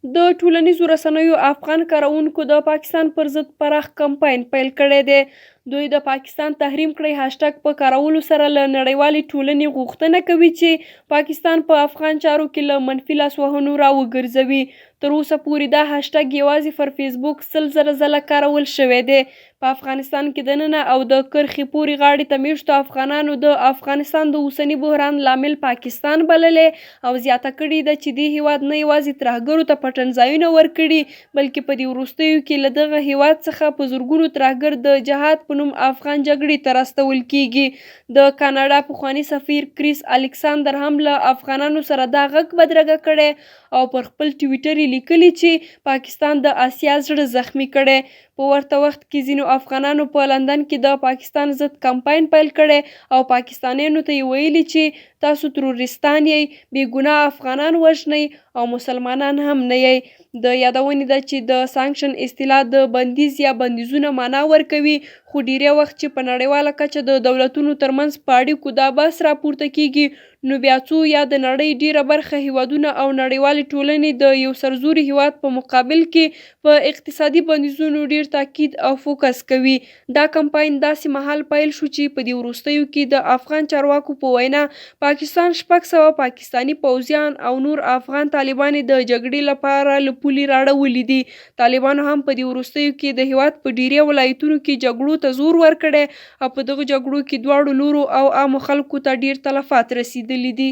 د ټولنیزو رسنیو افغان کاروونکو د پاکستان پر ضد پراخ کمپاین پیل کړی دی. دوی د پاکستان تحریم کړی هاشټګ په کارولو سره له نړیوالې ټولنې غوښتنه کوي چې پاکستان په افغان چارو کې له منفي لاسوهنو راوګرځوي. تر اوسه پورې دا هاشټګ یوازې پر فیسبوک 100,000 ځله کارول شوی دی. په افغانستان کې دننه او د کرښې پورې غاړې ته میشتو افغانانو د افغانستان د اوسني بحران لامل پاکستان بللې او زیاته کړې ده چې دې هیواد نه یوازې ترهګرو ته پټنځایونه ورکړي بلکې په دې وروستیو کې له دغه هیواد څخه په زرګونو ترهګر د جهاد په نوم افغان جګړې ته راستول کیږي. د کاناډا پخواني سفیر کریس الکساندر هم له افغانانو سره دا غږ بدرګه کړی او پر خپل ټویټر یې لیکلي چې پاکستان د اسیا زړه زخمي کړی. په ورته وخت کې ځینو افغانانو په لندن کې د پاکستان ضد کمپاین پیل کړی او پاکستانیانو ته یې ویلي چې تاسو تروریستان یې، بې ګناه افغانان وژنئ او مسلمانان هم نه یې. د یادونې ده چې د سانکشن اصطلاح د بندیز یا بندیزونه معنا ورکوي، خو ډیری وخت چې په نړیواله کچه د دولتونو ترمنځ په اړیکو دا بحث راپورته کیږي نو بیا څو یا د نړۍ ډیره برخه هیوادونه او نړیوالې ټولنې د یو سرزوري هیواد په مقابل کې په اقتصادي بندیزونو ډیر تاکید او فوکس کوي. دا کمپاین داسې مهال پیل شو چې په دې وروستیو کې د افغان چارواکو په وینا پاکستان 600 پاکستاني پوځیان او نور افغان طالبان د جګړې لپاره له پولې راړولي دي. طالبانو هم په دې وروستیو کې د هیواد په ډیری ولایتونو کې جګړو ته زور ورکړی او په دغه جګړو کې دواړو لورو او عامو خلکو ته ډیر تلفات رسیدلي دي.